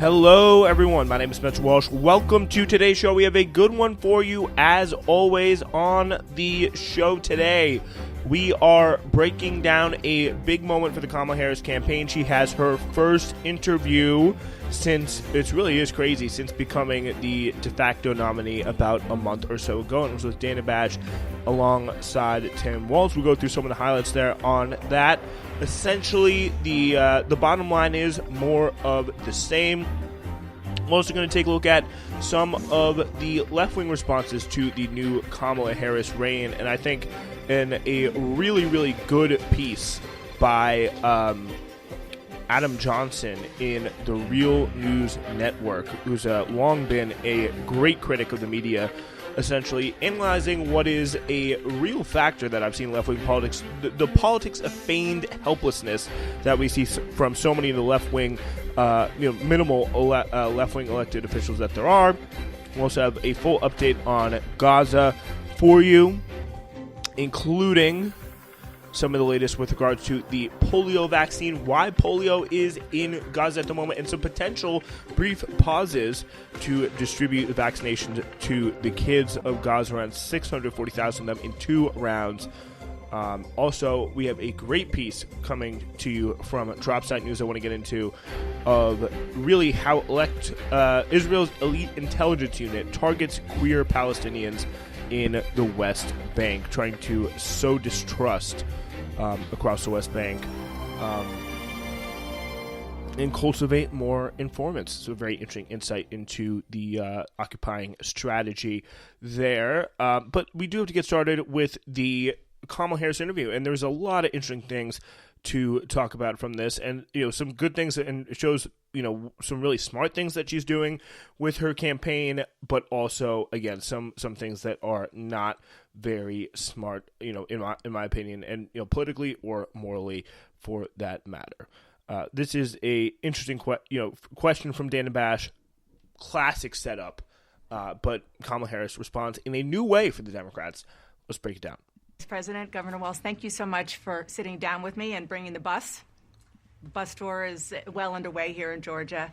Hello, everyone. My name is Spencer Walsh. Welcome to today's show. We have a good one for you, as always, on the show today. We are breaking down a big moment for the Kamala Harris campaign. She has her first interview since, it really is crazy, since becoming the de facto nominee about a month or so ago. And it was with Dana Bash alongside Tim Walz. We'll go through some of the highlights there on that. Essentially, the bottom line is more of the same. I'm also going to take a look at some of the left-wing responses to the new Kamala Harris reign, and I think in a really, really good piece by Adam Johnson in the Real News Network, who's long been a great critic of the media, essentially analyzing what is a real factor that I've seen in left-wing politics, the politics of feigned helplessness that we see from so many of the left-wing, minimal left-wing elected officials that there are. We'll also have a full update on Gaza for you, including some of the latest with regards to the polio vaccine, why polio is in Gaza at the moment, and some potential brief pauses to distribute the vaccinations to the kids of Gaza, around 640,000 of them in 2 rounds. Also, we have a great piece coming to you from Dropsite News I want to get into of really how Israel's elite intelligence unit targets queer Palestinians in the West Bank, trying to sow distrust across the West Bank and cultivate more informants. So a very interesting insight into the occupying strategy there. But we do have to get started with the Kamala Harris interview, and there's a lot of interesting things to talk about from this, and some good things, and it shows some really smart things that she's doing with her campaign, but also again some things that are not very smart, in my opinion, and politically or morally for that matter. This is a interesting question from Dana Bash, classic setup, but Kamala Harris responds in a new way for the Democrats. Let's break it down. President, Governor Walz, thank you so much for sitting down with me and bringing the bus. The bus tour is well underway here in Georgia.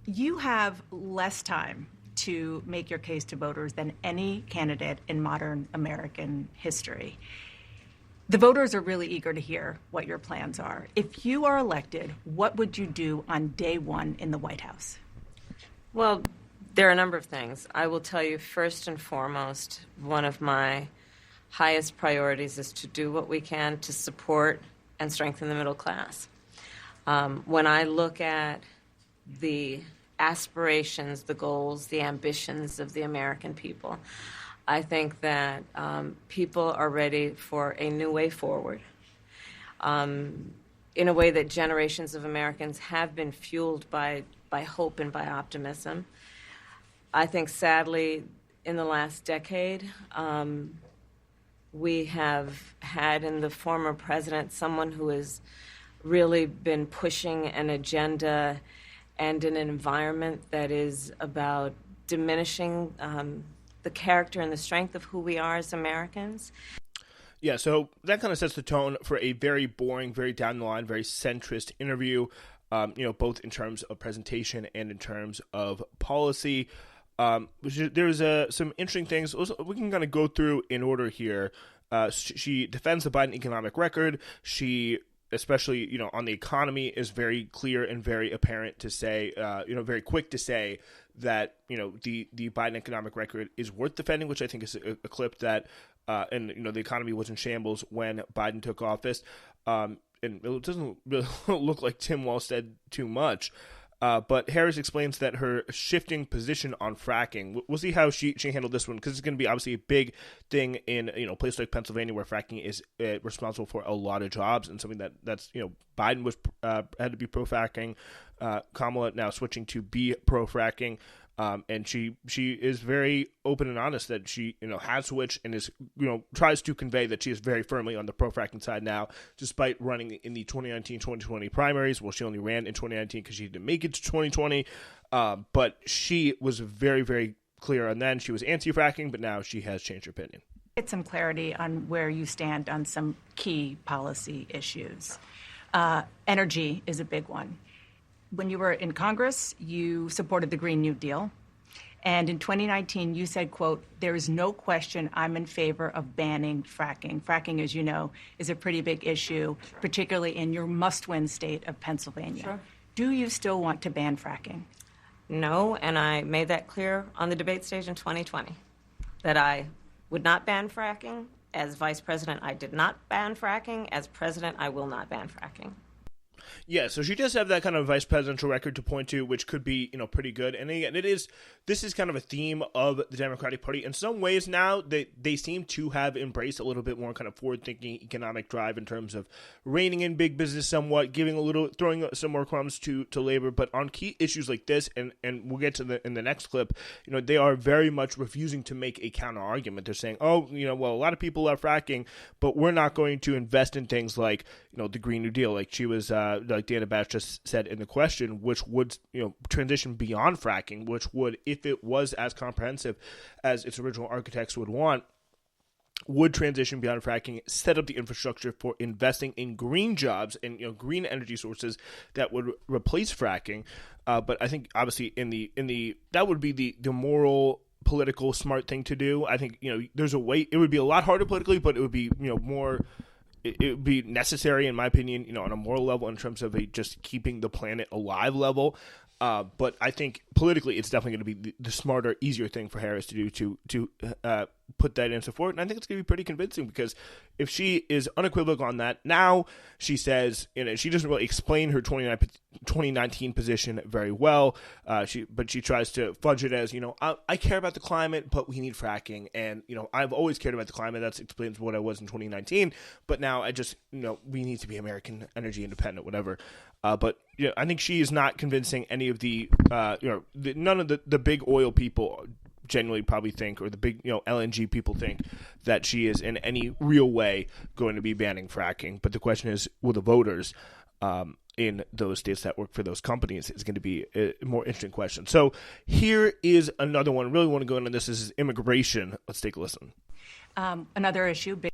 You have less time to make your case to voters than any candidate in modern American history. The voters are really eager to hear what your plans are. If you are elected, what would you do on day one in the White House? Well, there are a number of things. I will tell you, first and foremost, one of my highest priorities is to do what we can to support and strengthen the middle class. When I look at the aspirations, the goals, the ambitions of the American people, I think that people are ready for a new way forward, in a way that generations of Americans have been fueled by hope and by optimism. I think, sadly, in the last decade, we have had in the former president someone who has really been pushing an agenda and in an environment that is about diminishing the character and the strength of who we are as Americans. Yeah, so that kind of sets the tone for a very boring, very down the line, very centrist interview, both in terms of presentation and in terms of policy. There's some interesting things. We can kind of go through in order here. She defends the Biden economic record. She, especially on the economy, is very clear and very apparent to say, very quick to say that the Biden economic record is worth defending, which I think is a clip that and the economy was in shambles when Biden took office. And it doesn't really look like Tim Walz said too much. But Harris explains that her shifting position on fracking, we'll see how she handled this one, because it's going to be obviously a big thing in a place like Pennsylvania, where fracking is responsible for a lot of jobs, and something that's Biden was had to be pro fracking. Kamala now switching to be pro fracking. And she is very open and honest that she has switched and is tries to convey that she is very firmly on the pro-fracking side now, despite running in the 2019-2020 primaries. Well, she only ran in 2019 because she didn't make it to 2020, but she was very, very clear on then. She was anti-fracking, but now she has changed her opinion. Get some clarity on where you stand on some key policy issues. Energy is a big one. when you were in Congress, you supported the Green New Deal. And in 2019, you said, quote, "There is no question I'm in favor of banning fracking." Fracking, as you know, is a pretty big issue, particularly in your must-win state of Pennsylvania. Sure. Do you still want to ban fracking? No, and I made that clear on the debate stage in 2020, that I would not ban fracking. As vice president, I did not ban fracking. As president, I will not ban fracking. Yeah, so she does have that kind of vice presidential record to point to, which could be, pretty good. And again, this is kind of a theme of the Democratic Party. In some ways now, they seem to have embraced a little bit more kind of forward-thinking economic drive in terms of reining in big business somewhat, throwing some more crumbs to labor. But on key issues like this, and we'll get to in the next clip, they are very much refusing to make a counter argument. They're saying, well, a lot of people are fracking, but we're not going to invest in things like, the Green New Deal, like she was, like Dana Bash just said in the question, which would, transition beyond fracking, which would, if it was as comprehensive as its original architects would want, would transition beyond fracking, set up the infrastructure for investing in green jobs and green energy sources that would replace fracking. But I think obviously in the that would be the moral, political, smart thing to do. I think there's a way. It would be a lot harder politically, but it would be more. It would be necessary, in my opinion, on a moral level, in terms of just keeping the planet alive level. But I think politically, it's definitely going to be the smarter, easier thing for Harris to do to put that into forward. And I think it's going to be pretty convincing, because if she is unequivocal on that, now she says, she doesn't really explain her 2019 position very well. But she tries to fudge it as, I care about the climate, but we need fracking. And, I've always cared about the climate. That explains what I was in 2019. But now I just, we need to be American energy independent, whatever. But I think she is not convincing any of the none of the big oil people genuinely probably think, or the big LNG people think, that she is in any real way going to be banning fracking. But the question is, will the voters in those states that work for those companies is going to be a more interesting question. So here is another one. I really want to go into this. This is immigration. Let's take a listen. Another issue, big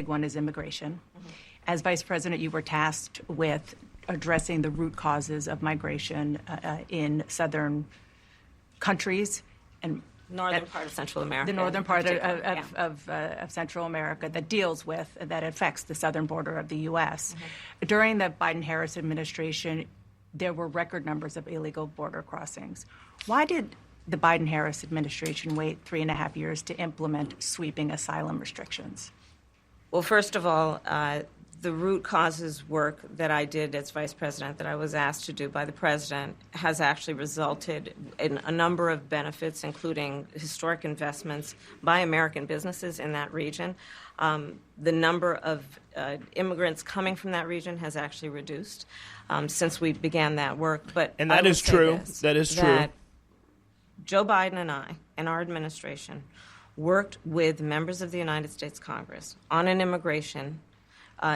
one, is immigration. Mm-hmm. As vice president, you were tasked with addressing the root causes of migration in southern countries and northern part of Central America. The northern part of Central America that affects the southern border of the U.S. Mm-hmm. During the Biden-Harris administration, there were record numbers of illegal border crossings. Why did the Biden-Harris administration wait 3.5 years to implement sweeping asylum restrictions? Well, first of all, the root causes work that I did as vice president, that I was asked to do by the president, has actually resulted in a number of benefits, including historic investments by American businesses in that region. The number of immigrants coming from that region has actually reduced since we began that work. And that is true. That is true. Joe Biden and I and our administration worked with members of the United States Congress on an immigration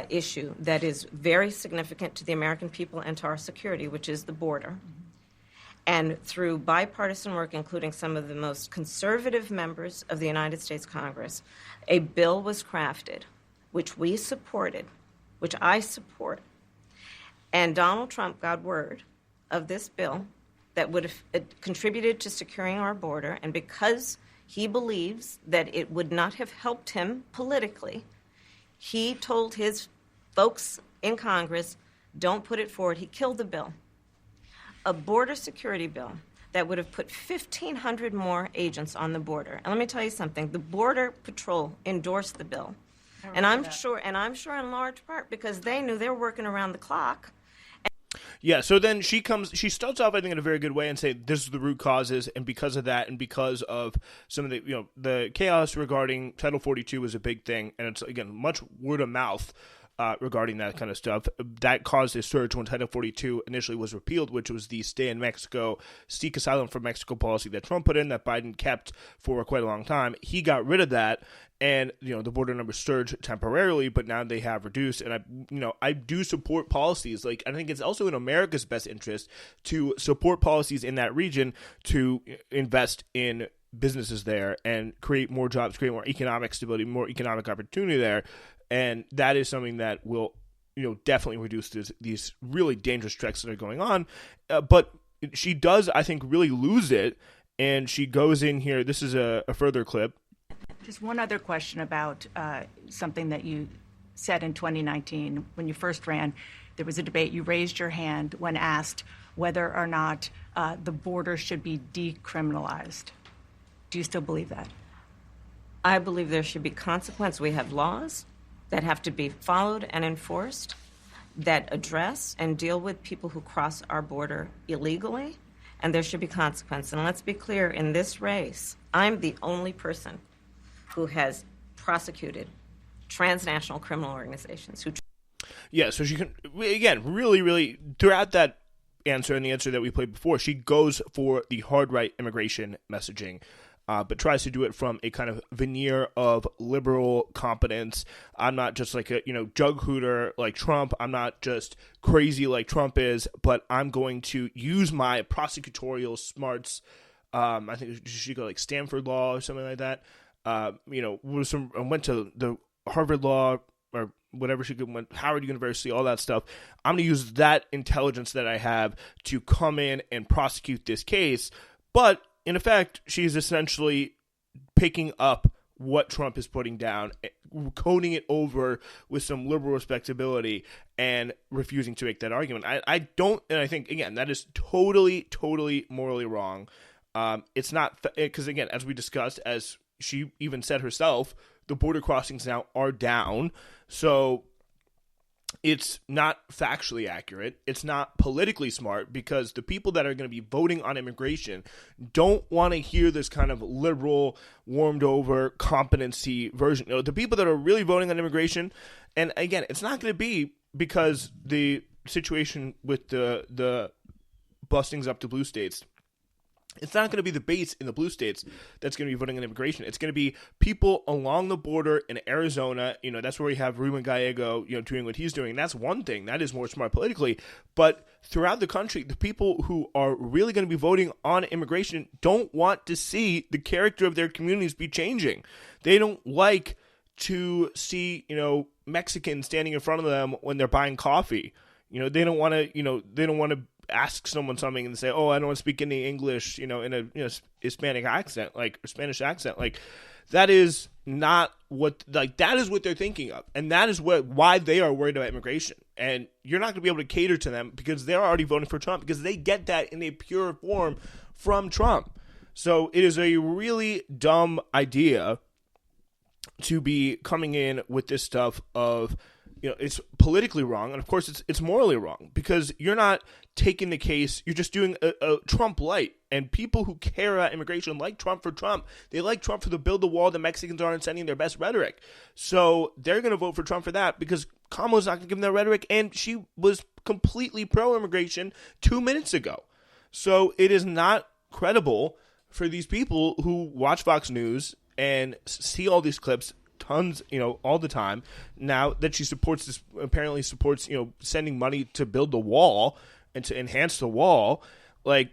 issue that is very significant to the American people and to our security, which is the border. Mm-hmm. And through bipartisan work, including some of the most conservative members of the United States Congress, a bill was crafted, which we supported, which I support. And Donald Trump got word of this bill that would have contributed to securing our border, and because he believes that it would not have helped him politically, he told his folks in Congress, don't put it forward. He killed the bill. A border security bill that would have put 1,500 more agents on the border. And let me tell you something. The Border Patrol endorsed the bill. And I'm sure in large part because they knew they were working around the clock. Yeah, so then she starts off, I think, in a very good way and say this is the root causes, and because of that, and because of some of the, the chaos regarding Title 42 was a big thing, and it's, again, much word of mouth regarding that kind of stuff. That caused a surge when Title 42 initially was repealed, which was the stay in Mexico, seek asylum from Mexico policy that Trump put in, that Biden kept for quite a long time. He got rid of that, and the border numbers surged temporarily, but now they have reduced. And I do support policies. Like, I think it's also in America's best interest to support policies in that region to invest in businesses there and create more jobs, create more economic stability, more economic opportunity there. And that is something that will definitely reduce these really dangerous treks that are going on. But she does, I think, really lose it. And she goes in here. This is a further clip. Just one other question about something that you said in 2019 when you first ran. There was a debate. You raised your hand when asked whether or not the border should be decriminalized. Do you still believe that? I believe there should be consequence. We have laws that have to be followed and enforced that address and deal with people who cross our border illegally, and there should be consequence. And let's be clear, in this race, I'm the only person who has prosecuted transnational criminal organizations who... Yeah, so she can, again, really, really, throughout that answer and the answer that we played before, she goes for the hard right immigration messaging, but tries to do it from a kind of veneer of liberal competence. I'm not just like a, jug hooter like Trump. I'm not just crazy like Trump is, but I'm going to use my prosecutorial smarts. I think she go like Stanford Law or something like that. Went to the Harvard Law or whatever she went, Howard University, all that stuff. I'm going to use that intelligence that I have to come in and prosecute this case. But in effect, she's essentially picking up what Trump is putting down, coding it over with some liberal respectability and refusing to make that argument. I don't, and I think, again, that is totally, totally morally wrong. It's not, because again, as we discussed, as she even said herself, the border crossings now are down. So it's not factually accurate. It's not politically smart, because the people that are going to be voting on immigration don't want to hear this kind of liberal, warmed over competency version. The people that are really voting on immigration, and again, it's not going to be because the situation with the bustings up to blue states, it's not going to be the base in the blue states that's going to be voting on immigration. It's going to be people along the border in Arizona. That's where we have Ruben Gallego, doing what he's doing. And that's one thing. That is more smart politically. But throughout the country, the people who are really going to be voting on immigration don't want to see the character of their communities be changing. They don't like to see, Mexicans standing in front of them when they're buying coffee. They don't want to, ask someone something and say, "Oh, I don't want to speak any English," in a Hispanic accent, like or Spanish accent. Like that is not what that is what they're thinking of, and that is why they are worried about immigration. And you're not going to be able to cater to them because they're already voting for Trump, because they get that in a pure form from Trump. So it is a really dumb idea to be coming in with this stuff of, it's politically wrong, and of course it's morally wrong, because you're not taking the case, you're just doing a Trump light. And people who care about immigration like Trump for Trump. They like Trump for the build the wall the Mexicans aren't sending their best rhetoric. So they're going to vote for Trump for that, because Kamala's not going to give them that rhetoric, and she was completely pro-immigration 2 minutes ago. So it is not credible for these people who watch Fox News and see all these clips tons, all the time, now that she apparently supports, sending money to build the wall and to enhance the wall. Like,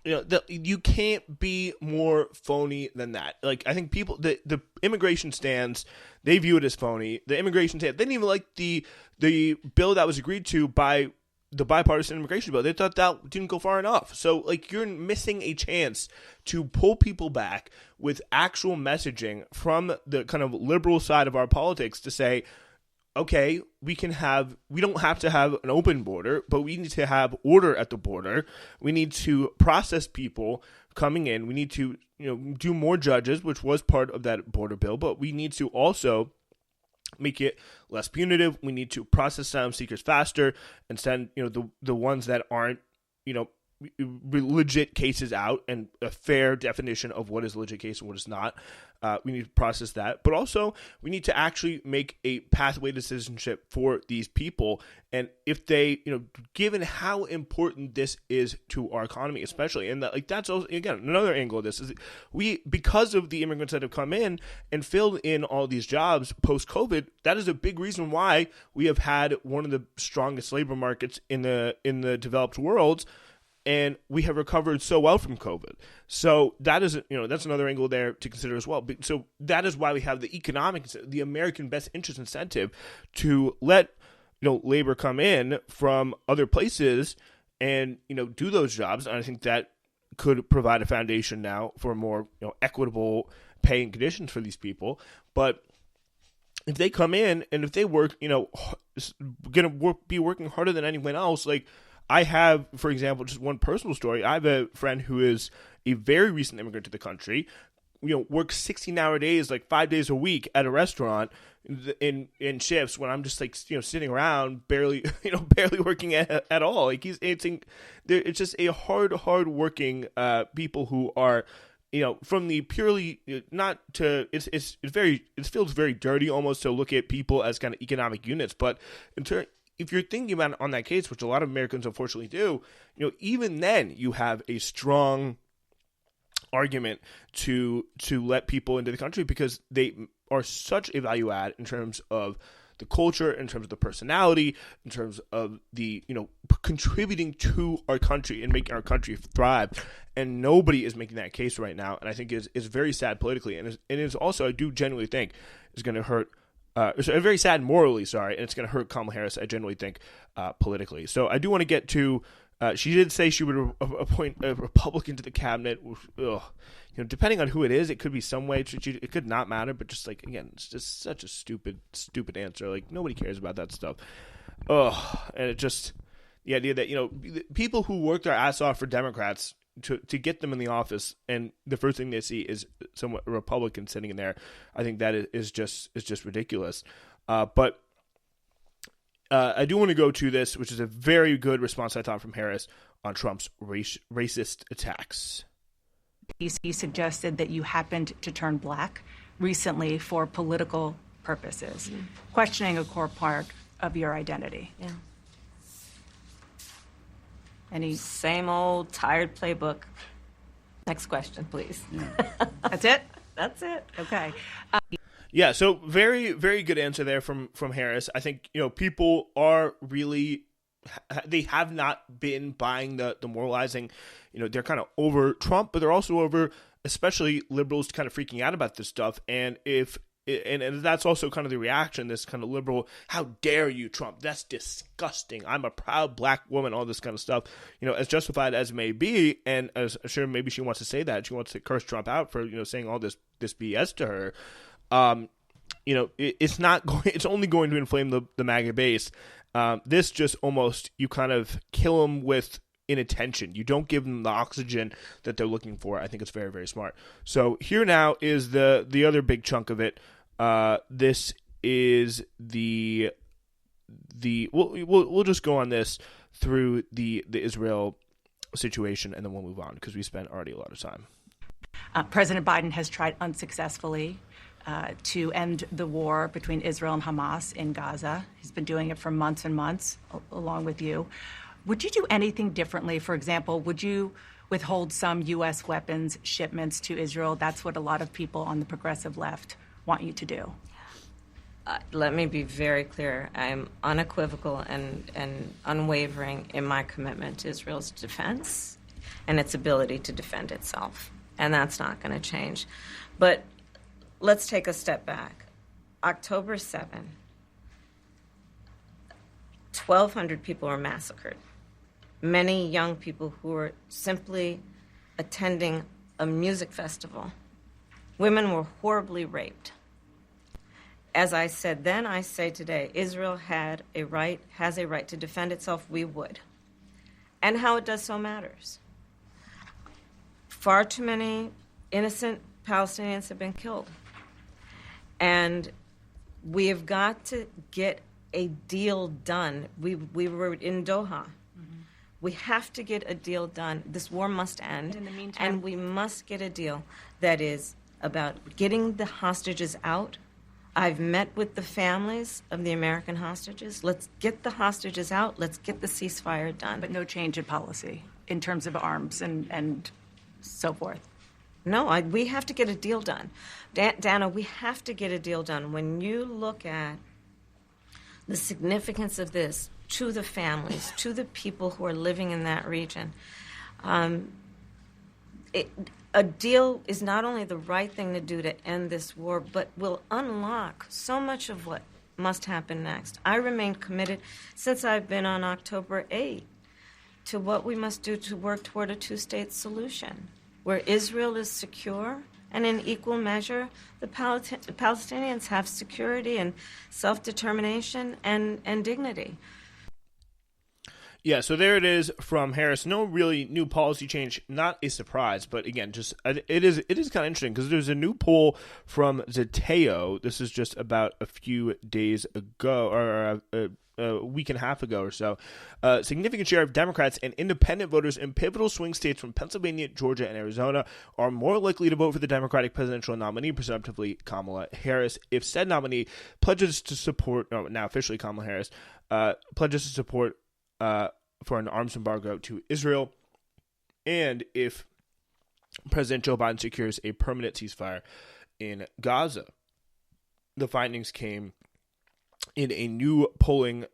you can't be more phony than that. Like, I think people, the immigration stands, they view it as phony. The immigration stands, they didn't even like the bill that was agreed to by the bipartisan immigration bill. They thought that didn't go far enough. So, like, you're missing a chance to pull people back with actual messaging from the kind of liberal side of our politics to say, okay, we don't have to have an open border, but we need to have order at the border. We need to process people coming in. We need to, do more judges, which was part of that border bill, but we need to also make it less punitive. We need to process asylum seekers faster and send, the ones that aren't, legit cases out, and a fair definition of what is a legit case and what is not. We need to process that, but also we need to actually make a pathway to citizenship for these people. And if they, given how important this is to our economy, especially, and that's also, again, another angle of this is because of the immigrants that have come in and filled in all these jobs post-COVID, that is a big reason why we have had one of the strongest labor markets in the developed world. And we have recovered so well from COVID. So that is, that's another angle there to consider as well. So that is why we have the American best interest incentive to let, labor come in from other places and, do those jobs. And I think that could provide a foundation now for more, equitable pay and conditions for these people. But if they come in and if they work, be working harder than anyone else, like I have, for example, just one personal story. I have a friend who is a very recent immigrant to the country, works 16-hour days, like 5 days a week at a restaurant in shifts when I'm just like, sitting around barely working at all. Like it's just a hard working people who are, from the purely not to, it feels very dirty almost to look at people as kind of economic units. But if you're thinking about it on that case, which a lot of Americans unfortunately do, even then you have a strong argument to let people into the country because they are such a value add in terms of the culture, in terms of the personality, in terms of the, contributing to our country and making our country thrive. And nobody is making that case right now. And I think is very sad politically. And it is also, I do genuinely think, is going to hurt, very sad morally, sorry, and it's going to hurt Kamala Harris, I genuinely think, politically. So I do want to get to, she did say she would appoint a Republican to the cabinet. Depending on who it is, it could be some way. It could not matter, but just like, again, it's just such a stupid answer. Like, nobody cares about that stuff. And it just, the idea that, people who work their ass off for Democrats to get them in the office, and the first thing they see is a Republican sitting in there, I think that is just ridiculous. But I do want to go to this, which is a very good response, I thought, from Harris on Trump's racist attacks. He suggested that you happened to turn black recently for political purposes, questioning a core part of your identity. Yeah. Any same old tired playbook. Next question, please. That's it? That's it. Okay. Yeah, so very, very good answer there from Harris. I think, people are really, they have not been buying the moralizing. They're kind of over Trump, but they're also over, especially liberals, kind of freaking out about this stuff. And and that's also kind of the reaction, this kind of liberal, how dare you, Trump? That's disgusting. I'm a proud black woman, all this kind of stuff, as justified as may be. And as sure, maybe she wants to say that. She wants to curse Trump out for, saying all this BS to her. It's not going. It's only going to inflame the MAGA base. This just almost, you kind of kill them with inattention. You don't give them the oxygen that they're looking for. I think it's very, very smart. So here now is the other big chunk of it. This is we'll just go on this through the Israel situation, and then we'll move on because we spent already a lot of time. President Biden has tried unsuccessfully to end the war between Israel and Hamas in Gaza. He's been doing it for months and months, along with you. Would you do anything differently? For example, would you withhold some U.S. weapons shipments to Israel? That's what a lot of people on the progressive left want you to do. Let me be very clear. I'm unequivocal and unwavering in my commitment to Israel's defense and its ability to defend itself. And that's not going to change. But let's take a step back. October 7, 1,200 people were massacred. Many young people who were simply attending a music festival. Women were horribly raped. As I said then, I say today, Israel has a right to defend itself. We would. And how it does so matters. Far too many innocent Palestinians have been killed. And we have got to get a deal done. We were in Doha. We have to get a deal done. This war must end. In the meantime, and we must get a deal that is about getting the hostages out. I've met with the families of the American hostages. Let's get the hostages out. Let's get the ceasefire done. But no change in policy in terms of arms and so forth. No, we have to get a deal done. Dana, we have to get a deal done. When you look at the significance of this to the families, to the people who are living in that region, a deal is not only the right thing to do to end this war, but will unlock so much of what must happen next. I remain committed since I've been on October 8 to what we must do to work toward a two-state solution, where Israel is secure and in equal measure the Palestinians have security and self-determination and dignity. Yeah, so there it is from Harris. No really new policy change, not a surprise, but again, just it is kind of interesting because there's a new poll from Zateo. This is just about a few days ago, or a week and a half ago or so. A significant share of Democrats and independent voters in pivotal swing states from Pennsylvania, Georgia, and Arizona are more likely to vote for the Democratic presidential nominee, presumptively Kamala Harris, if said nominee pledges to support, now officially Kamala Harris, pledges to support for an arms embargo to Israel, and if President Joe Biden secures a permanent ceasefire in Gaza. The findings came in a new polling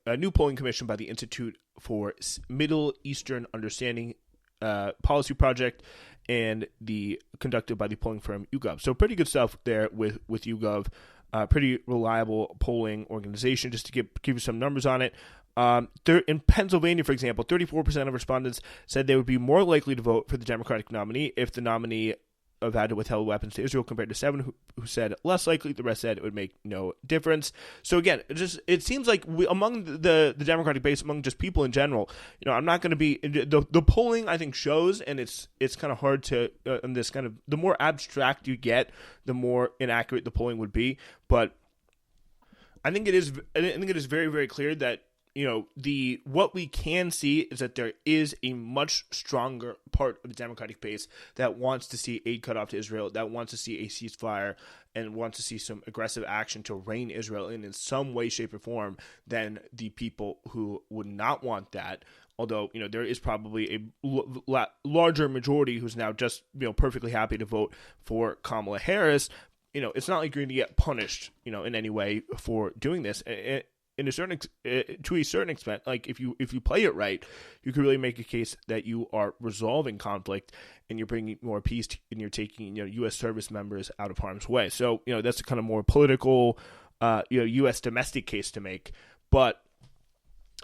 commission by the Institute for Middle Eastern Understanding Policy Project, and conducted by the polling firm YouGov. So pretty good stuff there with YouGov. Pretty reliable polling organization. Just to give you some numbers on it. In Pennsylvania, for example, 34% of respondents said they would be more likely to vote for the Democratic nominee if the nominee vowed to withhold weapons to Israel, compared to 7 who said less likely. The rest said it would make no difference. So again, it seems like among the Democratic base, among just people in general, I'm not going to be the polling. I think shows, and it's kind of hard to in this kind of, the more abstract you get, the more inaccurate the polling would be. But I think it is very, very clear that what we can see is that there is a much stronger part of the Democratic base that wants to see aid cut off to Israel, that wants to see a ceasefire, and wants to see some aggressive action to rein Israel in some way, shape, or form, than the people who would not want that. Although, there is probably a larger majority who's now just, perfectly happy to vote for Kamala Harris. It's not like you're going to get punished, in any way for doing this. To a certain extent, like if you play it right, you can really make a case that you are resolving conflict and you're bringing more peace and you're taking U.S. service members out of harm's way. So that's a kind of more political, U.S. domestic case to make, but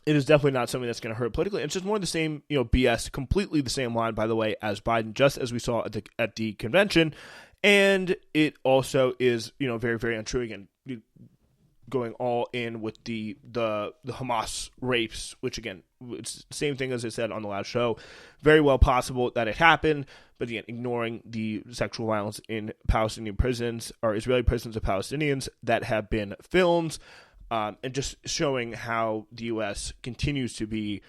it is definitely not something that's going to hurt politically. It's just more the same, BS, completely the same line, by the way, as Biden, just as we saw at the convention, and it also is very, very untrue again. Going all in with the Hamas rapes, which again, it's the same thing as I said on the last show. Very well possible that it happened, but again, ignoring the sexual violence in Palestinian prisons or Israeli prisons of Palestinians that have been filmed, and just showing how the U.S. continues to be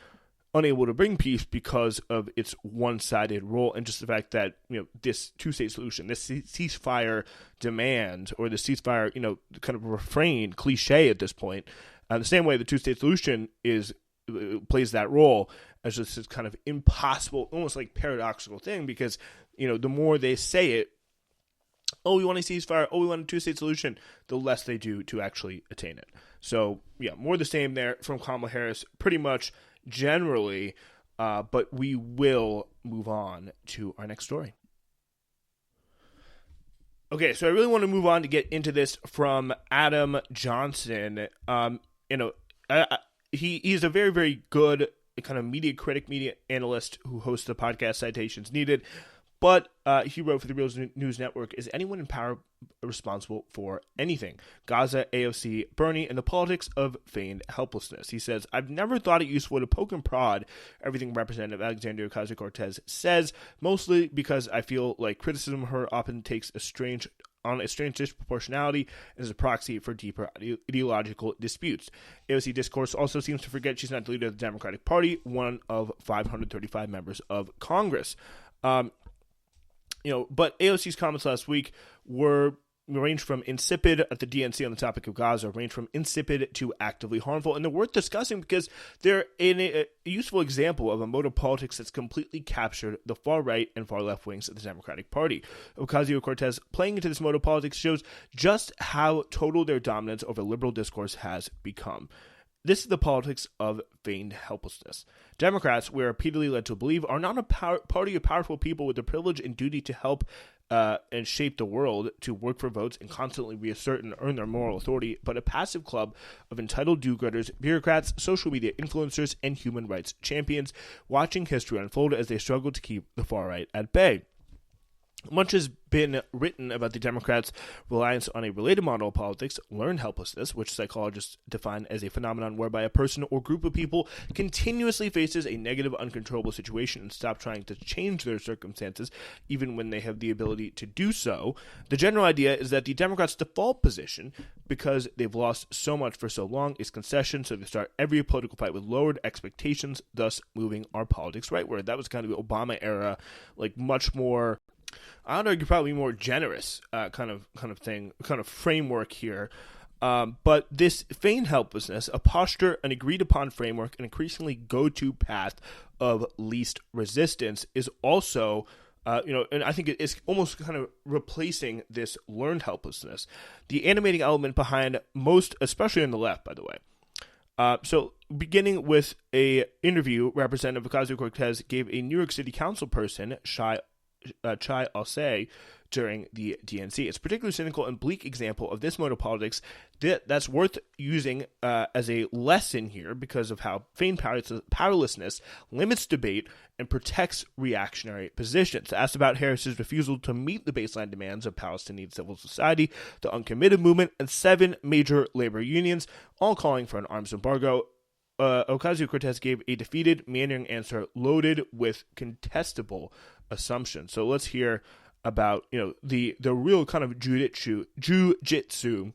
unable to bring peace because of its one-sided role, and just the fact that this two-state solution, this ceasefire demand, or the ceasefire kind of refrain, cliche at this point, the same way the two-state solution plays that role as just this kind of impossible, almost like paradoxical thing, because the more they say it, oh, we want a ceasefire, oh, we want a two-state solution, the less they do to actually attain it. So yeah, more the same there from Kamala Harris, pretty much generally, but we will move on to our next story. Okay, so I really want to move on to get into this from Adam Johnson. He's a very, very good kind of media critic, media analyst who hosts the podcast Citations Needed. But he wrote for the Real News Network, is anyone in power responsible for anything? Gaza, AOC, Bernie, and the politics of feigned helplessness. He says, I've never thought it useful to poke and prod everything Representative Alexandria Ocasio-Cortez says, mostly because I feel like criticism of her often takes a strange disproportionality as a proxy for deeper ideological disputes. AOC discourse also seems to forget she's not the leader of the Democratic Party, one of 535 members of Congress. But AOC's comments last week ranged from insipid at the DNC on the topic of Gaza, ranged from insipid to actively harmful, and they're worth discussing because they're a useful example of a mode of politics that's completely captured the far right and far left wings of the Democratic Party. Ocasio-Cortez playing into this mode of politics shows just how total their dominance over liberal discourse has become. This is the politics of feigned helplessness. Democrats, we're repeatedly led to believe, are not a party of powerful people with the privilege and duty to help and shape the world to work for votes and constantly reassert and earn their moral authority, but a passive club of entitled do-gooders, bureaucrats, social media influencers, and human rights champions, watching history unfold as they struggle to keep the far right at bay. Much has been written about the Democrats' reliance on a related model of politics, learned helplessness, which psychologists define as a phenomenon whereby a person or group of people continuously faces a negative, uncontrollable situation and stop trying to change their circumstances, even when they have the ability to do so. The general idea is that the Democrats' default position, because they've lost so much for so long, is concession, so they start every political fight with lowered expectations, thus moving our politics rightward. That was kind of the Obama era, like much more, I would argue, probably more generous kind of thing, kind of framework here. But this feigned helplessness, a posture, an agreed-upon framework, an increasingly go-to path of least resistance is also, and I think it's almost kind of replacing this learned helplessness. The animating element behind most, especially on the left, by the way. So beginning with a interview, Representative Ocasio-Cortez gave a New York City council person, Chai Alsay, during the DNC. It's a particularly cynical and bleak example of this mode of politics that's worth using as a lesson here because of how feigned powerlessness limits debate and protects reactionary positions. Asked about Harris's refusal to meet the baseline demands of Palestinian civil society, the uncommitted movement, and 7 major labor unions, all calling for an arms embargo, Ocasio-Cortez gave a defeated, meandering answer loaded with contestable assumptions. So let's hear about the real kind of jujitsu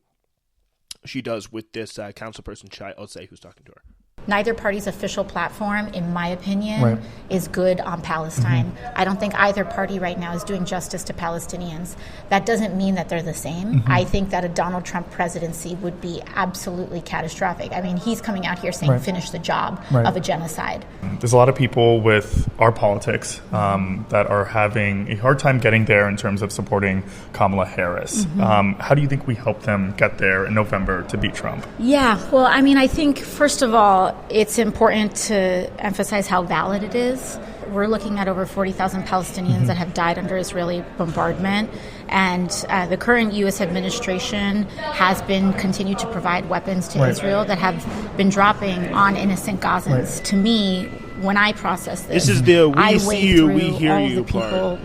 she does with this councilperson Chai Alsay, who's talking to her. Neither party's official platform, in my opinion, is good on Palestine. I don't think either party right now is doing justice to Palestinians. That doesn't mean that they're the same. I think that a Donald Trump presidency would be absolutely catastrophic. I mean, he's coming out here saying finish the job of a genocide. There's a lot of people with our politics that are having a hard time getting there in terms of supporting Kamala Harris. How do you think we help them get there in November to beat Trump? Yeah, well, I mean, I think, first of all, it's important to emphasize how valid it is. We're looking at over 40,000 Palestinians that have died under Israeli bombardment, and the current U.S. administration has been continued to provide weapons to Israel that have been dropping on innocent Gazans. To me, when I process this is the I we wade see you, through we hear all you the people part.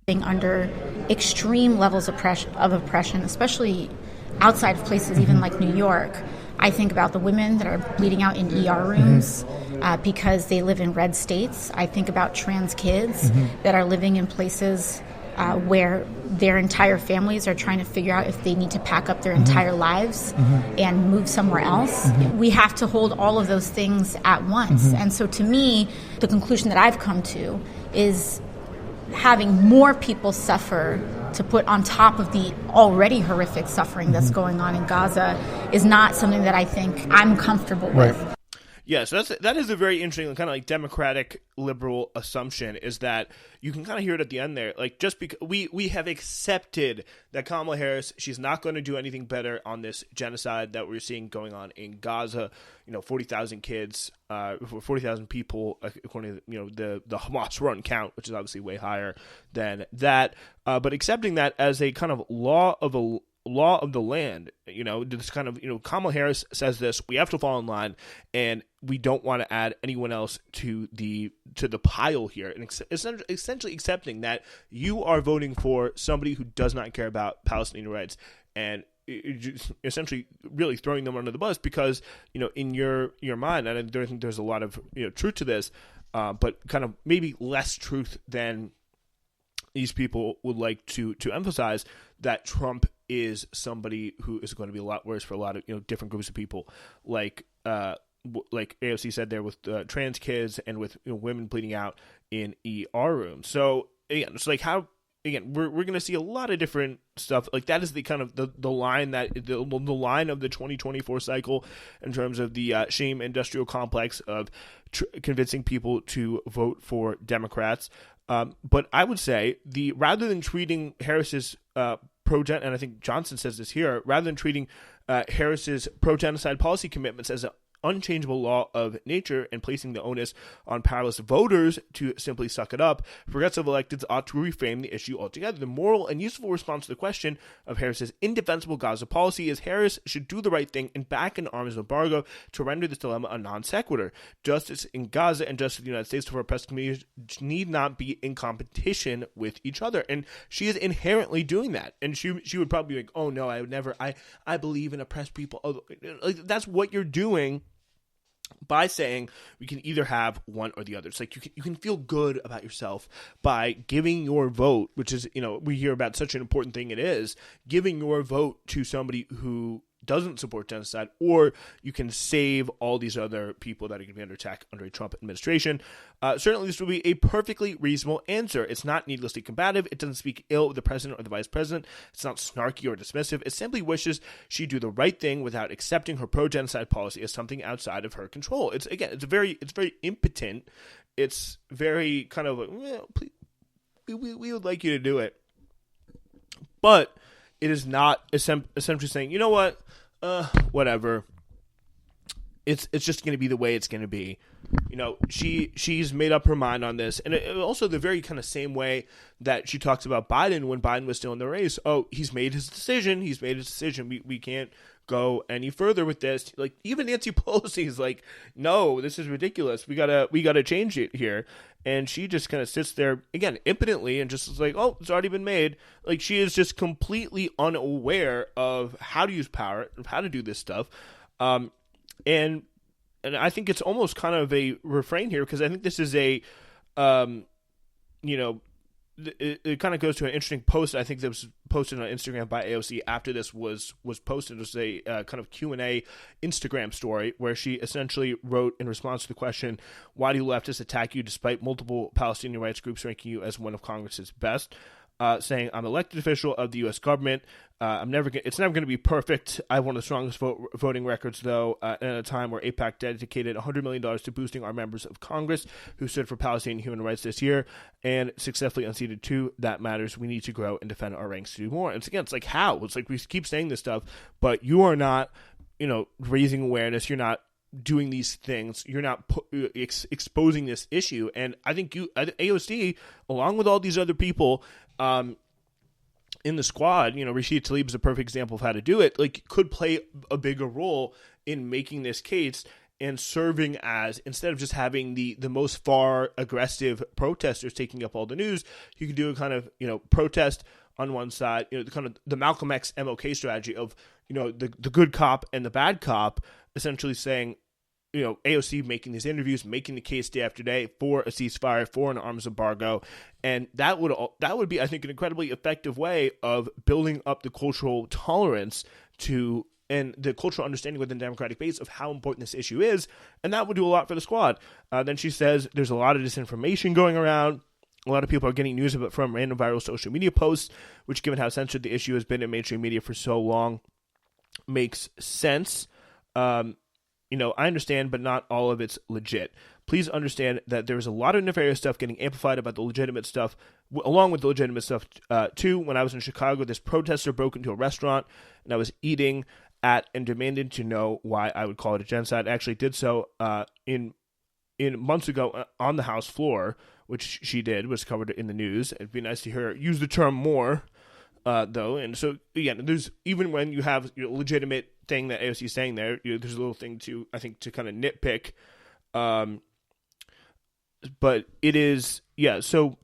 living under extreme levels of oppression, especially outside of places even like New York. I think about the women that are bleeding out in ER rooms because they live in red states. I think about trans kids that are living in places where their entire families are trying to figure out if they need to pack up their entire lives and move somewhere else. We have to hold all of those things at once. And so to me, the conclusion that I've come to is having more people suffer to put on top of the already horrific suffering that's going on in Gaza is not something that I think I'm comfortable with. Yeah, so that is a very interesting kind of like democratic liberal assumption, is that you can kind of hear it at the end there. Like, just because we have accepted that Kamala Harris, she's not going to do anything better on this genocide that we're seeing going on in Gaza. 40,000 kids, 40,000 people, according to the Hamas run count, which is obviously way higher than that. But accepting that as a kind of law of the land, this kind of, Kamala Harris says this, we have to fall in line, and we don't want to add anyone else to the pile here, and essentially accepting that you are voting for somebody who does not care about Palestinian rights, and essentially really throwing them under the bus because, in your mind, and I think there's a lot of truth to this, but kind of maybe less truth than these people would like to emphasize, that Trump is somebody who is going to be a lot worse for a lot of different groups of people, like AOC said there, with trans kids and with women bleeding out in ER rooms. So again, it's like how we're going to see a lot of different stuff. Like, that is the kind of the line that the line of the 2024 cycle in terms of the shame industrial complex of convincing people to vote for Democrats. But I would say rather than treating Harris's and I think Johnson says this here, rather than treating Harris's pro-genocide policy commitments as unchangeable law of nature and placing the onus on powerless voters to simply suck it up, progressive electeds ought to reframe the issue altogether. The moral and useful response to the question of Harris's indefensible Gaza policy is Harris should do the right thing and back an arms embargo to render this dilemma a non sequitur. Justice in Gaza and justice in the United States for oppressed communities need not be in competition with each other. And she is inherently doing that. And she would probably be like, oh no, I would never, I believe in oppressed people. Like, that's what you're doing by saying we can either have one or the other. It's like you can feel good about yourself by giving your vote, which is, we hear about such an important thing it is, giving your vote to somebody who doesn't support genocide, or you can save all these other people that are going to be under attack under a Trump administration. Certainly this would be a perfectly reasonable answer. It's not needlessly combative. It doesn't speak ill of the president or the vice president. It's not snarky or dismissive. It simply wishes she do the right thing without accepting her pro-genocide policy as something outside of her control. It's very impotent. It's very kind of like, well, please, we would like you to do it. But it is not essentially saying, you know what, whatever. It's just going to be the way it's going to be. She's made up her mind on this. And also the very kind of same way that she talks about Biden when Biden was still in the race. Oh, he's made his decision. We can't go any further with this. Like, even Nancy Pelosi is like, no, this is ridiculous. We gotta change it here. And she just kind of sits there, again, impotently, and just is like, oh, it's already been made. Like, she is just completely unaware of how to use power, of how to do this stuff. And I think it's almost kind of a refrain here, because I think this is it kind of goes to an interesting post I think that was posted on Instagram by AOC after this was posted. It was a kind of Q&A Instagram story where she essentially wrote in response to the question, why do leftists attack you despite multiple Palestinian rights groups ranking you as one of Congress's best? Saying, I'm an elected official of the U.S. government. It's never going to be perfect. I have one of the strongest voting records, though, at a time where AIPAC dedicated $100 million to boosting our members of Congress who stood for Palestinian human rights this year and successfully unseated 2. That matters. We need to grow and defend our ranks to do more. And it's like, how? It's like we keep saying this stuff, but you are not, raising awareness. You're not doing these things. You're not exposing this issue. And I think AOC, along with all these other people, in the squad, Rashida Tlaib is a perfect example of how to do it, like, could play a bigger role in making this case and serving as, instead of just having the most far aggressive protesters taking up all the news, you could do a kind of, protest on one side, kind of the Malcolm X MLK strategy of, the good cop and the bad cop, essentially saying, AOC making these interviews, making the case day after day for a ceasefire, for an arms embargo, and that would be, I think, an incredibly effective way of building up the cultural tolerance and the cultural understanding within the Democratic base of how important this issue is, and that would do a lot for the squad. Then she says there's a lot of disinformation going around. A lot of people are getting news of it from random viral social media posts, which, given how censored the issue has been in mainstream media for so long, makes sense. I understand, but not all of it's legit. Please understand that there is a lot of nefarious stuff getting amplified about the legitimate stuff, along with the legitimate stuff, too. When I was in Chicago, this protester broke into a restaurant, and I was eating at and demanded to know why I would call it a genocide. I actually did so in months ago on the House floor, which she did, was covered in the news. It'd be nice to hear her use the term more, though. And so, again, there's, even when you have legitimate thing that AOC is saying there, there's a little thing to, I think, to kind of nitpick. But it is, so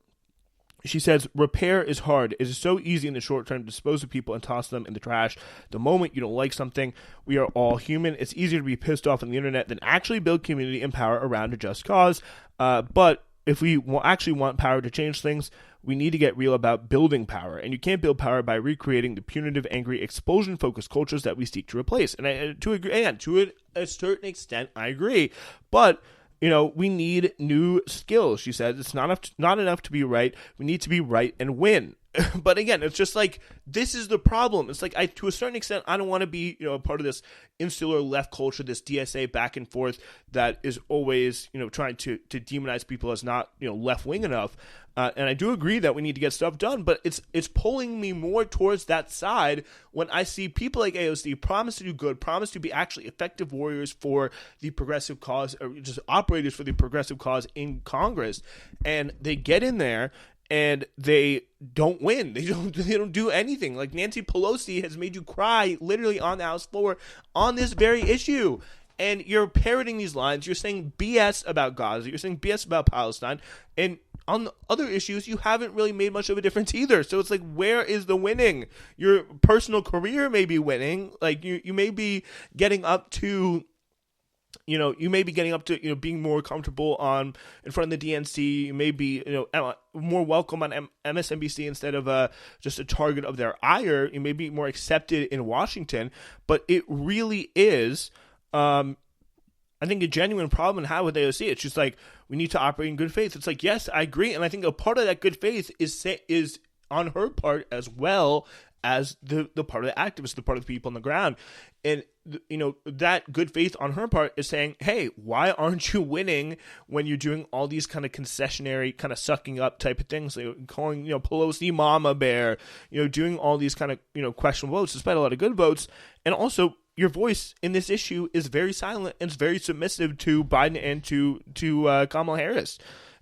she says, repair is hard. It is so easy in the short term to dispose of people and toss them in the trash. The moment you don't like something, we are all human. It's easier to be pissed off on the internet than actually build community and power around a just cause. But if we actually want power to change things, we need to get real about building power. And you can't build power by recreating the punitive, angry, expulsion-focused cultures that we seek to replace. And to a certain extent, I agree. But, we need new skills, she said. It's not enough to be right. We need to be right and win. But again, it's just like, this is the problem. It's like, to a certain extent, I don't want to be, a part of this insular left culture, this DSA back and forth that is always, trying to demonize people as not, left wing enough. And I do agree that we need to get stuff done, but it's pulling me more towards that side when I see people like AOC promise to do good, promise to be actually effective warriors for the progressive cause, or just operators for the progressive cause in Congress, and they get in there and they don't win. They don't do anything. Like, Nancy Pelosi has made you cry literally on the House floor on this very issue. And you're parroting these lines. You're saying BS about Gaza. You're saying BS about Palestine. And on the other issues, you haven't really made much of a difference either. So it's like, where is the winning? Your personal career may be winning. Like, you may be getting up to... being more comfortable in front of the DNC. You may be, more welcome on MSNBC instead of just a target of their ire. You may be more accepted in Washington, but it really is, I think, a genuine problem in how with AOC. It's just like, we need to operate in good faith. It's like, yes, I agree, and I think a part of that good faith is on her part as well as the part of the activists, the part of the people on the ground. And, that good faith on her part is saying, hey, why aren't you winning when you're doing all these kind of concessionary, kind of sucking up type of things, like calling, Pelosi mama bear, doing all these kind of, questionable votes, despite a lot of good votes. And also, your voice in this issue is very silent and it's very submissive to Biden and to Kamala Harris.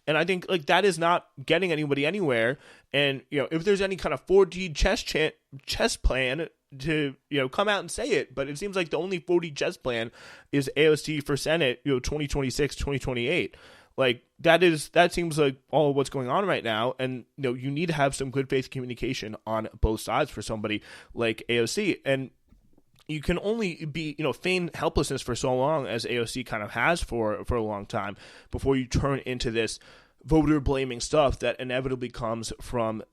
And I think, like, that is not getting anybody anywhere. And, if there's any kind of 4D chess plan to, come out and say it. But it seems like the only 4D chess plan is AOC for Senate, 2026, 2028. Like, that seems like all of what's going on right now. And, you need to have some good faith communication on both sides for somebody like AOC. And you can only be, feign helplessness for so long, as AOC kind of has for a long time, before you turn into this voter blaming stuff that inevitably comes from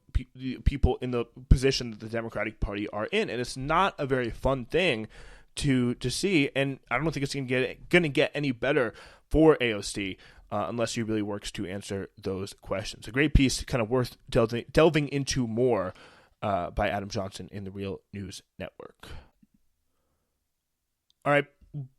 people in the position that the Democratic Party are in. And it's not a very fun thing to see. And I don't think it's going to get any better for AOC unless she really works to answer those questions. A great piece, kind of worth delving into more, by Adam Johnson in the Real News Network. All right,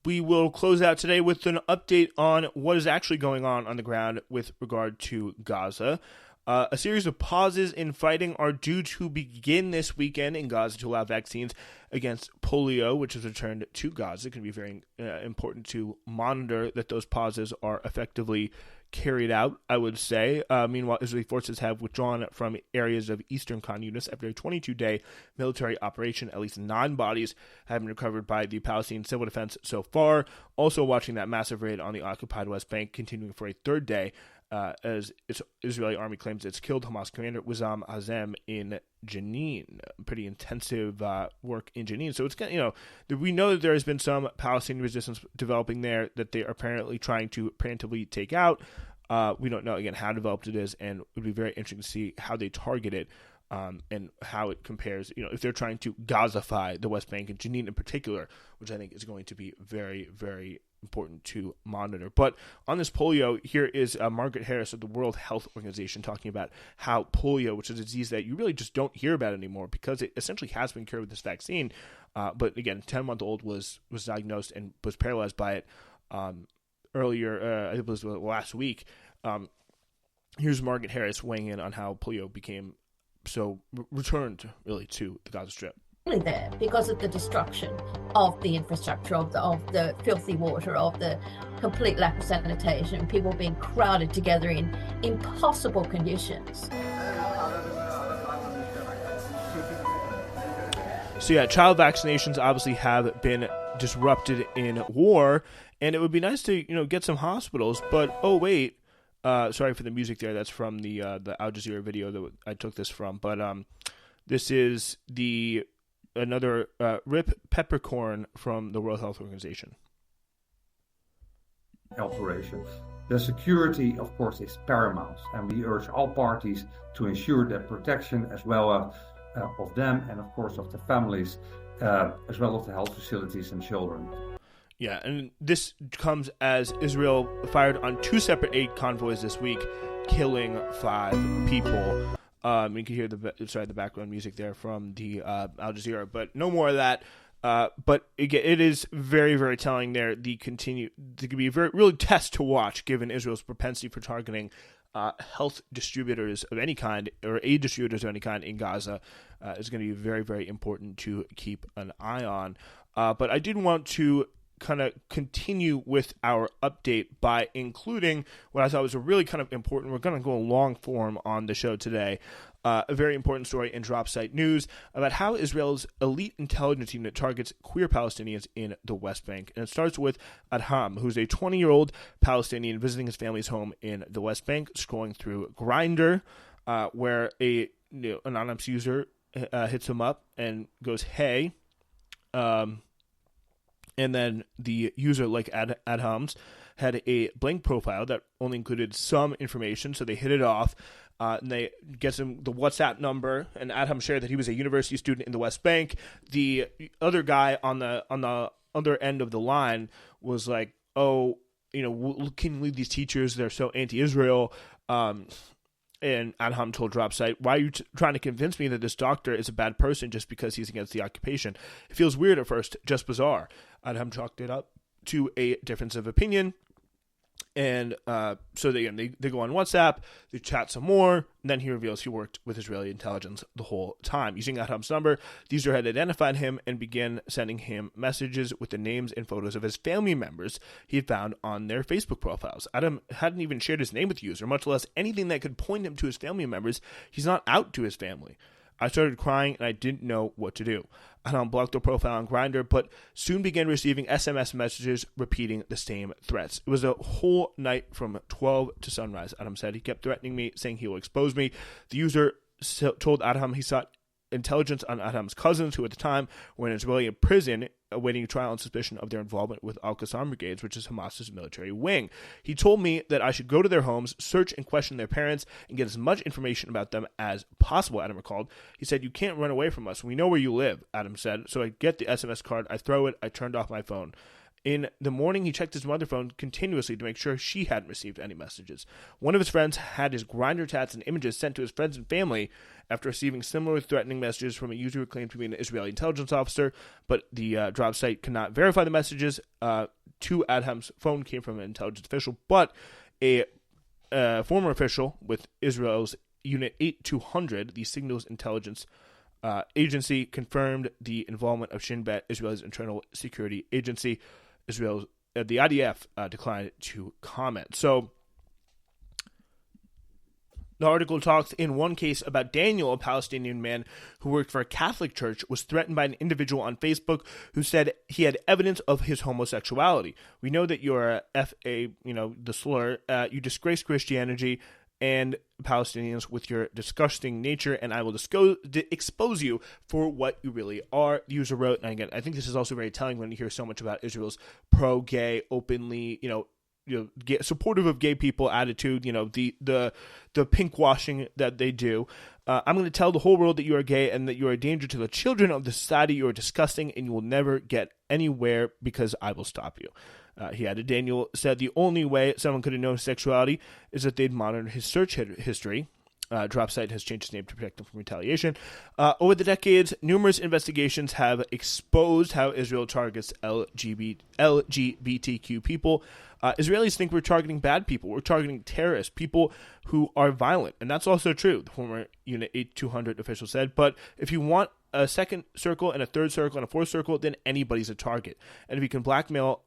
we will close out today with an update on what is actually going on the ground with regard to Gaza. A series of pauses in fighting are due to begin this weekend in Gaza to allow vaccines against polio, which is returned to Gaza. It can be very important to monitor that those pauses are effectively carried out, I would say. Meanwhile, Israeli forces have withdrawn from areas of eastern Khan Yunis after a 22-day military operation. At least 9 bodies have been recovered by the Palestinian civil defense so far. Also watching that massive raid on the occupied West Bank continuing for a 3rd day, as its Israeli army claims it's killed Hamas commander Wissam Hazem in Jenin. Pretty intensive work in Jenin. So it's, we know that there has been some Palestinian resistance developing there that they are apparently trying to preemptively take out. We don't know, again, how developed it is, and it would be very interesting to see how they target it, and how it compares, if they're trying to Gazify the West Bank and Jenin in particular, which I think is going to be very, very important to monitor. But on this polio, here is Margaret Harris of the World Health Organization talking about how polio, which is a disease that you really just don't hear about anymore because it essentially has been cured with this vaccine. But again, 10-month-old was diagnosed and was paralyzed by it earlier, I think it was last week. Here's Margaret Harris weighing in on how polio became returned really to the Gaza Strip. There because of the destruction of the infrastructure, of the filthy water, of the complete lack of sanitation, people being crowded together in impossible conditions. So yeah, child vaccinations obviously have been disrupted in war, and it would be nice to get some hospitals. But oh wait, sorry for the music there. That's from the Al Jazeera video that I took this from. But this is another Rip Peppercorn from the World Health Organization. Operations. The security, of course, is paramount, and we urge all parties to ensure the protection as well of them and, of course, of the families, as well as the health facilities and children. Yeah, and this comes as Israel fired on 2 separate aid convoys this week, killing 5 people. You can hear the background music there from the Al Jazeera, but no more of that. But it is very, very telling there. There could be a really test to watch given Israel's propensity for targeting health distributors of any kind or aid distributors of any kind in Gaza. Is going to be very, very important to keep an eye on. But I did want to kind of continue with our update by including what I thought was a really kind of important, we're going to go long form on the show today, a very important story in Drop Site News about how Israel's elite intelligence unit targets queer Palestinians in the West Bank. And it starts with Adham, who's a 20-year-old Palestinian visiting his family's home in the West Bank, scrolling through Grindr, where an anonymous user hits him up and goes, hey, and then the user, like Adham's, had a blank profile that only included some information, so they hit it off. And they get him the WhatsApp number, and Adham shared that he was a university student in the West Bank. The other guy on the other end of the line was like, "Oh, can you leave these teachers? They're so anti-Israel." And Adham told Dropsite, "Why are you trying to convince me that this doctor is a bad person just because he's against the occupation? It feels weird at first, just bizarre." Adham chalked it up to a difference of opinion. And so they go on WhatsApp, they chat some more, and then he reveals he worked with Israeli intelligence the whole time. Using Adham's number, the user had identified him and began sending him messages with the names and photos of his family members he had found on their Facebook profiles. Adam hadn't even shared his name with the user, much less anything that could point him to his family members. He's not out to his family. I started crying and I didn't know what to do. Adam blocked the profile on Grindr, but soon began receiving SMS messages repeating the same threats. It was a whole night from 12 to sunrise, Adam said. He kept threatening me, saying he will expose me. The user told Adam he sought intelligence on Adham's cousins, who at the time were in Israeli prison awaiting trial on suspicion of their involvement with Al-Qassam Brigades, which is Hamas's military wing. He told me that I should go to their homes, search and question their parents, and get as much information about them as possible, Adam recalled. He said, "You can't run away from us. We know where you live," Adam said. So I get the SMS card, I throw it, I turned off my phone. In the morning, he checked his mother's phone continuously to make sure she hadn't received any messages. One of his friends had his Grindr chats and images sent to his friends and family after receiving similar threatening messages from a user who claimed to be an Israeli intelligence officer, but the drop site could not verify the messages. To Adham's phone came from an intelligence official, but a former official with Israel's Unit 8200, the Signals Intelligence Agency, confirmed the involvement of Shin Bet, Israel's internal security agency. The IDF declined to comment. So the article talks in one case about Daniel, a Palestinian man who worked for a Catholic church, was threatened by an individual on Facebook who said he had evidence of his homosexuality. "We know that you're the slur, you disgrace Christianity and Palestinians with your disgusting nature, and I will expose you for what you really are," the user wrote. And again, I think this is also very telling when you hear so much about Israel's pro-gay, openly, supportive of gay people attitude, the pink washing that they do. "I'm going to tell the whole world that you are gay and that you are a danger to the children of the society. You are disgusting and you will never get anywhere because I will stop you." He added, Daniel said the only way someone could have known his sexuality is that they'd monitored his search history. Dropsite has changed its name to protect him from retaliation. Over the decades, numerous investigations have exposed how Israel targets LGBTQ people. Israelis think we're targeting bad people. We're targeting terrorists, people who are violent. And that's also true, the former Unit 8200 official said. But if you want a second circle and a third circle and a fourth circle, then anybody's a target. And if you can blackmail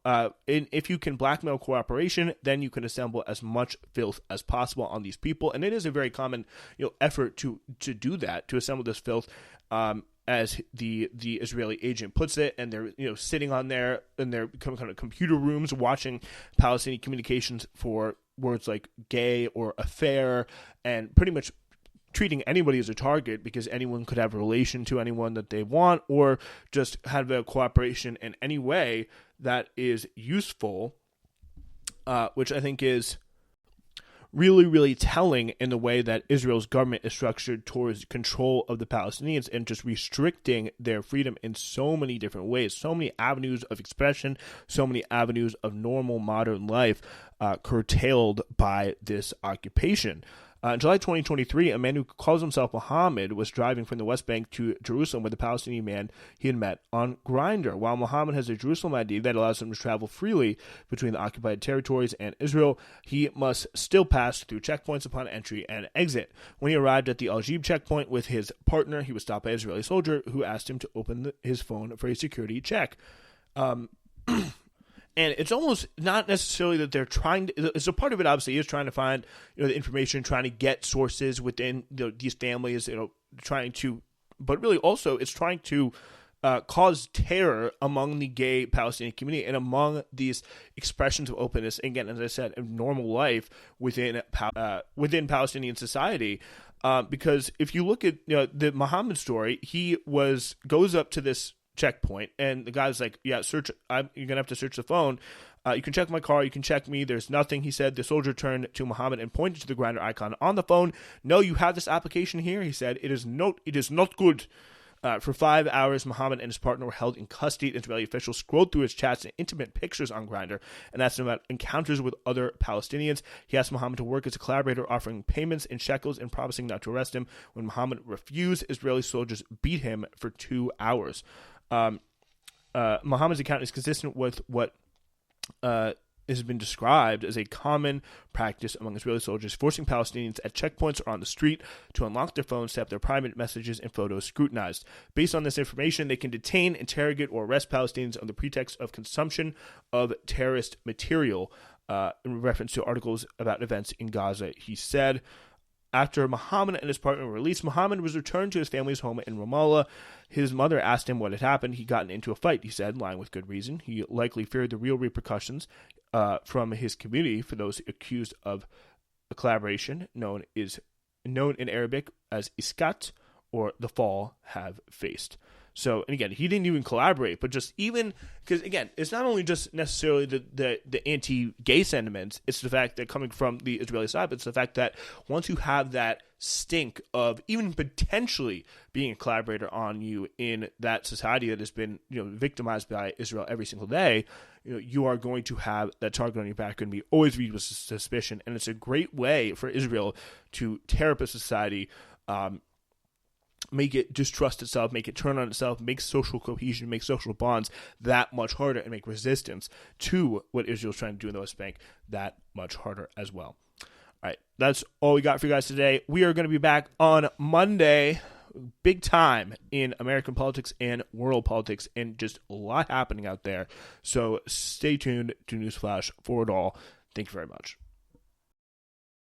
cooperation, then you can assemble as much filth as possible on these people. And it is a very common, effort to do that, to assemble this filth, as the Israeli agent puts it. And they're sitting on there in their kind of computer rooms watching Palestinian communications for words like gay or affair, and pretty much treating anybody as a target because anyone could have a relation to anyone that they want, or just have a cooperation in any way that is useful, which I think is really, really telling in the way that Israel's government is structured towards control of the Palestinians and just restricting their freedom in so many different ways, so many avenues of expression, so many avenues of normal modern life curtailed by this occupation. In July 2023, a man who calls himself Muhammad was driving from the West Bank to Jerusalem with a Palestinian man he had met on Grindr. While Muhammad has a Jerusalem ID that allows him to travel freely between the occupied territories and Israel, he must still pass through checkpoints upon entry and exit. When he arrived at the Al Jib checkpoint with his partner, he was stopped by an Israeli soldier who asked him to open his phone for a security check. And it's almost not necessarily that they're trying to. So part of it obviously is trying to find the information, trying to get sources within these families, trying to, but really also it's trying to cause terror among the gay Palestinian community and among these expressions of openness. Again, as I said, of normal life within Palestinian society. Because if you look at the Muhammad story, he goes up to this checkpoint and the guy's like, yeah, you're gonna have to search the phone. You can check my car, you can check me, there's nothing. He said. The soldier turned to Muhammad and pointed to the Grindr icon on the phone. No, you have this application here, he said. It is not good. For 5 hours, Muhammad and his partner were held in custody. Israeli officials scrolled through his chats and intimate pictures on Grindr and asked him about encounters with other Palestinians. He asked Muhammad to work as a collaborator, offering payments in shekels and promising not to arrest him. When Muhammad refused, Israeli soldiers beat him for 2 hours. Muhammad's account is consistent with what has been described as a common practice among Israeli soldiers, forcing Palestinians at checkpoints or on the street to unlock their phones to have their private messages and photos scrutinized. Based on this information, they can detain, interrogate, or arrest Palestinians on the pretext of consumption of terrorist material, in reference to articles about events in Gaza, he said. After Muhammad and his partner were released, Muhammad was returned to his family's home in Ramallah. His mother asked him what had happened. He'd gotten into a fight, he said, lying with good reason. He likely feared the real repercussions from his community for those accused of a collaboration known in Arabic as iskat, or the fall, have faced. So, and again, he didn't even collaborate, but just even, because again, it's not only just necessarily the anti-gay sentiments, it's the fact that coming from the Israeli side, but it's the fact that once you have that stink of even potentially being a collaborator on you in that society that has been, victimized by Israel every single day, you are going to have that target on your back and be always viewed with suspicion. And it's a great way for Israel to tear up a society, make it distrust itself, make it turn on itself, make social cohesion, make social bonds that much harder, and make resistance to what Israel's trying to do in the West Bank that much harder as well. All right, that's all we got for you guys today. We are going to be back on Monday, big time in American politics and world politics, and just a lot happening out there. So stay tuned to Newsflash for it all. Thank you very much.